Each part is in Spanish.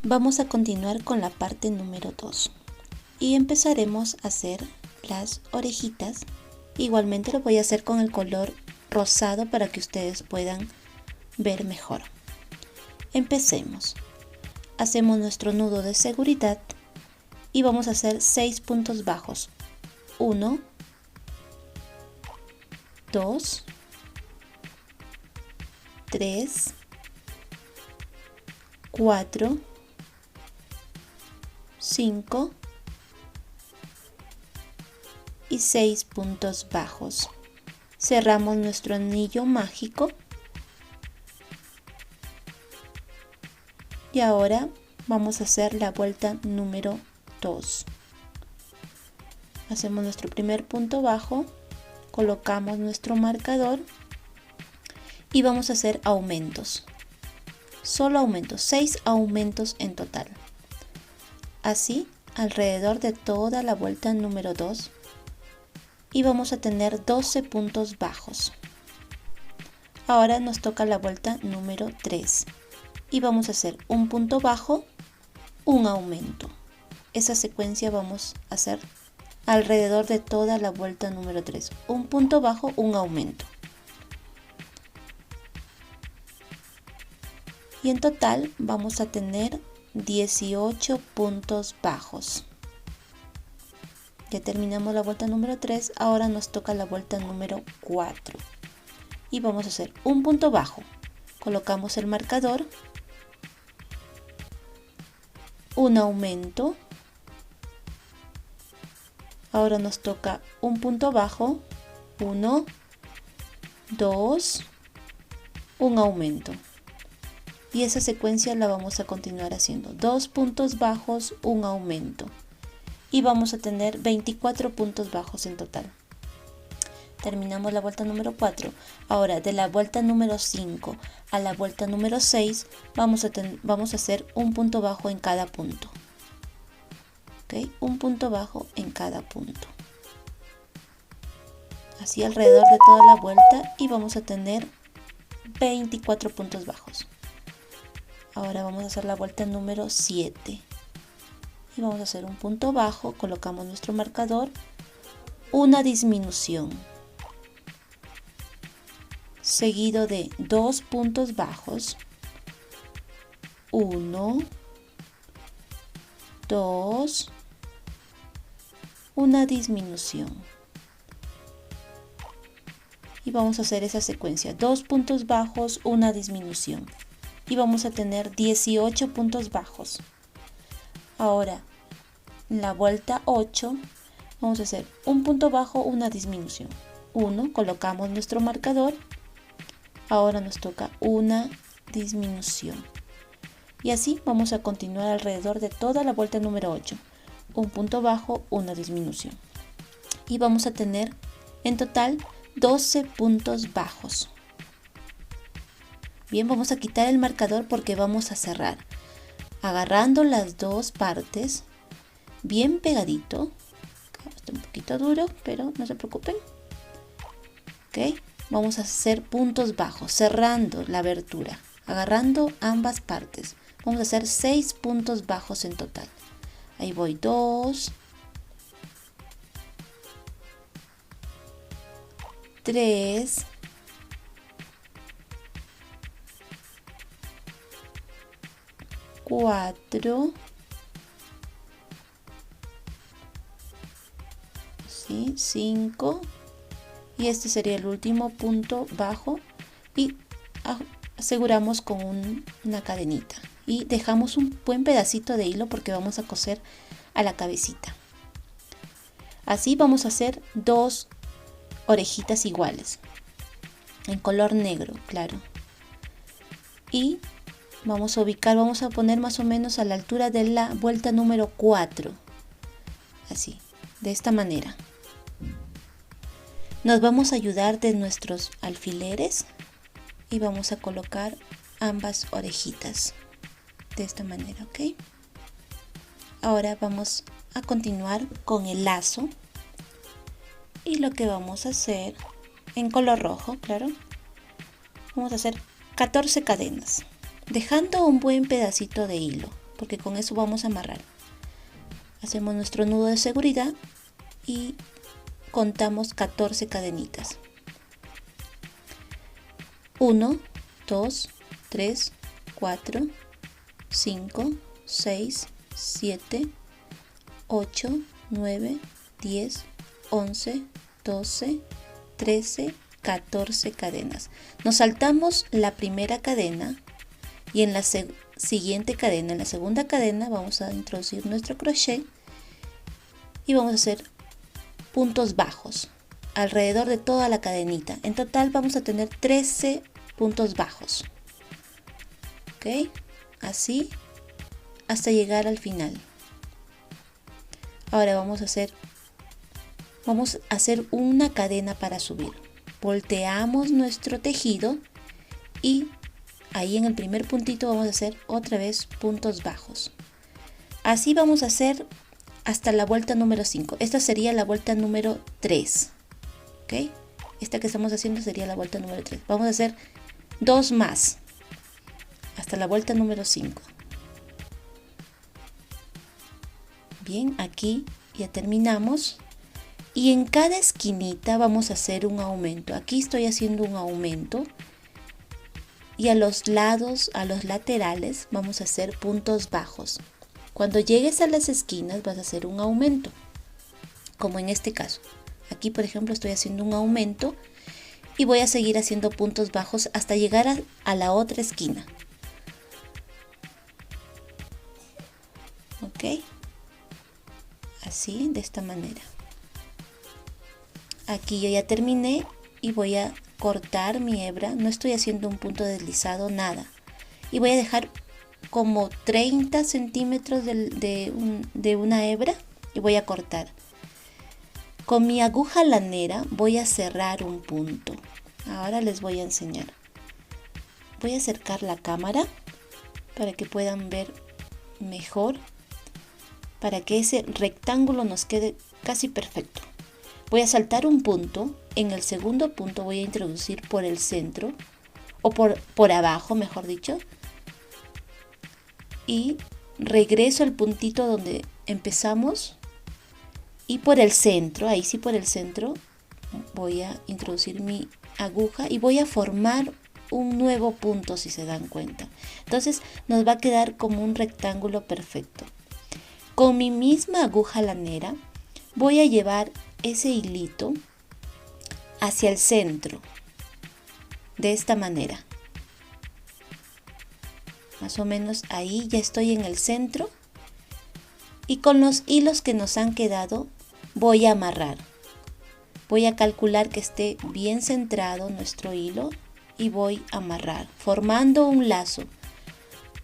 Vamos a continuar con la parte número 2 y empezaremos a hacer las orejitas. Igualmente lo voy a hacer con el color rosado para que ustedes puedan ver mejor. Empecemos. Hacemos nuestro nudo de seguridad y vamos a hacer 6 puntos bajos. 1, 2, 3, 4, 5 y 6 puntos bajos. Cerramos nuestro anillo mágico y ahora vamos a hacer la vuelta número 2. Hacemos nuestro primer punto bajo, colocamos nuestro marcador y vamos a hacer aumentos. Solo aumentos, 6 aumentos en total. Así alrededor de toda la vuelta número 2 y vamos a tener 12 puntos bajos. Ahora nos toca la vuelta número 3 y vamos a hacer un punto bajo, un aumento. Esa secuencia vamos a hacer alrededor de toda la vuelta número 3. Un punto bajo, un aumento. Y en total vamos a tener 18 puntos bajos. Ya terminamos la vuelta número 3, ahora nos toca la vuelta número 4. Y vamos a hacer un punto bajo. Colocamos el marcador, un aumento. Ahora nos toca un punto bajo, 1, 2, un aumento. Y esa secuencia la vamos a continuar haciendo. 2 puntos bajos, un aumento. Y vamos a tener 24 puntos bajos en total. Terminamos la vuelta número 4. Ahora de la vuelta número 5 a la vuelta número 6 vamos a hacer un punto bajo en cada punto. ¿Okay? Un punto bajo en cada punto. Así alrededor de toda la vuelta y vamos a tener 24 puntos bajos. Ahora vamos a hacer la vuelta número 7 y vamos a hacer un punto bajo, colocamos nuestro marcador, una disminución, seguido de 2 puntos bajos, 1, 2, una disminución. Y vamos a hacer esa secuencia, 2 puntos bajos, una disminución. Y vamos a tener 18 puntos bajos. Ahora, en la vuelta 8, vamos a hacer un punto bajo, una disminución. 1, colocamos nuestro marcador. Ahora nos toca una disminución. Y así vamos a continuar alrededor de toda la vuelta número 8. Un punto bajo, una disminución. Y vamos a tener en total 12 puntos bajos. Bien, vamos a quitar el marcador porque vamos a cerrar. Agarrando las dos partes, bien pegadito. Está un poquito duro, pero no se preocupen. Ok, vamos a hacer puntos bajos, cerrando la abertura, agarrando ambas partes. Vamos a hacer 6 puntos bajos en total. Ahí voy, 2, 3, 4, 5 y este sería el último punto bajo y aseguramos con una cadenita y dejamos un buen pedacito de hilo porque vamos a coser a la cabecita. Así vamos a hacer 2 orejitas iguales en color negro, claro, y vamos a ubicar, vamos a poner más o menos a la altura de la vuelta número 4, así, de esta manera. Nos vamos a ayudar de nuestros alfileres y vamos a colocar ambas orejitas de esta manera, ¿ok? Ahora vamos a continuar con el lazo y lo que vamos a hacer en color rojo, claro, vamos a hacer 14 cadenas, dejando un buen pedacito de hilo. porque con eso vamos a amarrar. Hacemos nuestro nudo de seguridad y contamos 14 cadenitas. 1, 2, 3, 4, 5, 6, 7, 8, 9, 10, 11, 12, 13, 14 cadenas. Nos saltamos la primera cadena y en la siguiente cadena, en la segunda cadena, vamos a introducir nuestro crochet y vamos a hacer puntos bajos alrededor de toda la cadenita. En total vamos a tener 13 puntos bajos. ¿Ok? Así hasta llegar al final. Ahora vamos a hacer una cadena para subir. Volteamos nuestro tejido y ahí en el primer puntito vamos a hacer otra vez puntos bajos. Así vamos a hacer hasta la vuelta número 5. Esta sería la vuelta número 3. ¿Ok? Esta que estamos haciendo sería la vuelta número 3. Vamos a hacer 2 más hasta la vuelta número 5. Bien, aquí ya terminamos. Y en cada esquinita vamos a hacer un aumento. Aquí estoy haciendo un aumento. Y a los lados, a los laterales, vamos a hacer puntos bajos. Cuando llegues a las esquinas vas a hacer un aumento. Como en este caso. Aquí, por ejemplo, estoy haciendo un aumento. Y voy a seguir haciendo puntos bajos hasta llegar a la otra esquina. ¿Ok? Así, de esta manera. Aquí yo ya terminé y voy a cortar mi hebra. No estoy haciendo un punto deslizado, nada. Y voy a dejar como 30 centímetros de una hebra y voy a cortar. Con mi aguja lanera voy a cerrar un punto. Ahora les voy a enseñar. Voy a acercar la cámara para que puedan ver mejor. Para que ese rectángulo nos quede casi perfecto. Voy a saltar un punto. En el segundo punto voy a introducir por el centro. O por abajo, mejor dicho. Y regreso al puntito donde empezamos. Y por el centro, ahí sí por el centro, voy a introducir mi aguja. Y voy a formar un nuevo punto, si se dan cuenta. Entonces nos va a quedar como un rectángulo perfecto. Con mi misma aguja lanera voy a llevar ese hilito hacia el centro, de esta manera. Más o menos ahí ya estoy en el centro y con los hilos que nos han quedado voy a amarrar. Voy a calcular que esté bien centrado nuestro hilo y voy a amarrar, formando un lazo,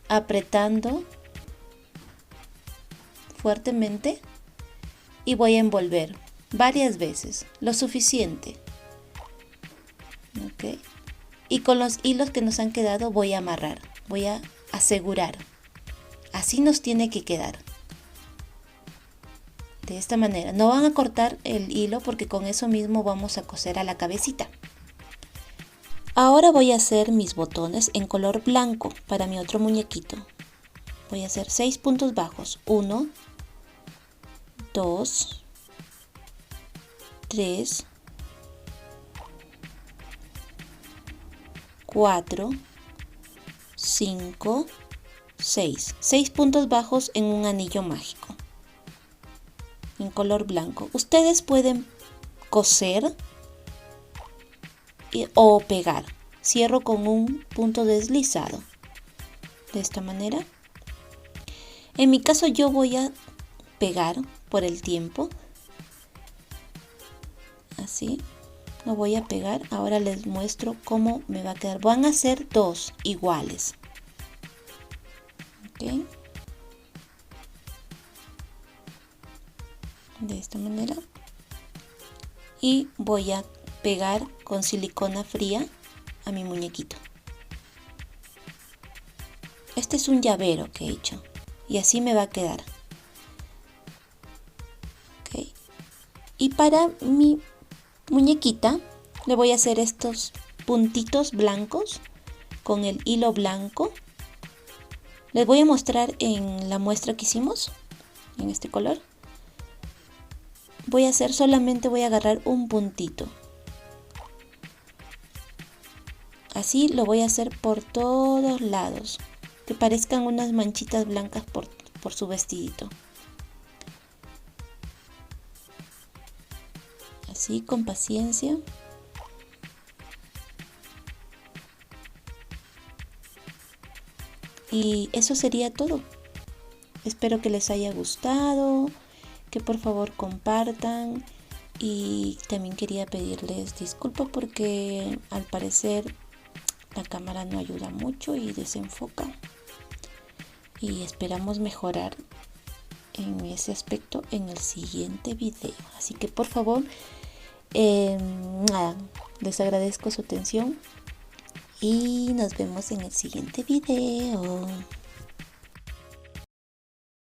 apretando fuertemente y voy a envolver varias veces, lo suficiente. ¿Ok? Y con los hilos que nos han quedado voy a amarrar, voy a asegurar. Así nos tiene que quedar. De esta manera. No van a cortar el hilo porque con eso mismo vamos a coser a la cabecita. Ahora voy a hacer mis botones en color blanco para mi otro muñequito. Voy a hacer 6 puntos bajos. 1, 2, 3, 4, 5, 6. 6 puntos bajos en un anillo mágico. En color blanco. Ustedes pueden coser o pegar. Cierro con un punto deslizado. De esta manera. En mi caso yo voy a pegar por el tiempo. Así. Lo voy a pegar. Ahora les muestro cómo me va a quedar. Van a ser 2 iguales. ¿Ok? De esta manera. Y voy a pegar con silicona fría a mi muñequito. Este es un llavero que he hecho. Y así me va a quedar. ¿Ok? Y para mi muñequita le voy a hacer estos puntitos blancos con el hilo blanco. Les voy a mostrar en la muestra que hicimos, en este color. Voy a hacer, solamente voy a agarrar un puntito. Así lo voy a hacer por todos lados, que parezcan unas manchitas blancas por su vestidito. Así, con paciencia. Y eso sería todo. Espero que les haya gustado, que por favor compartan. Y también quería pedirles disculpas porque al parecer la cámara no ayuda mucho y desenfoca. Y esperamos mejorar en ese aspecto en el siguiente video. Así que por favor, nada, les agradezco su atención y nos vemos en el siguiente video.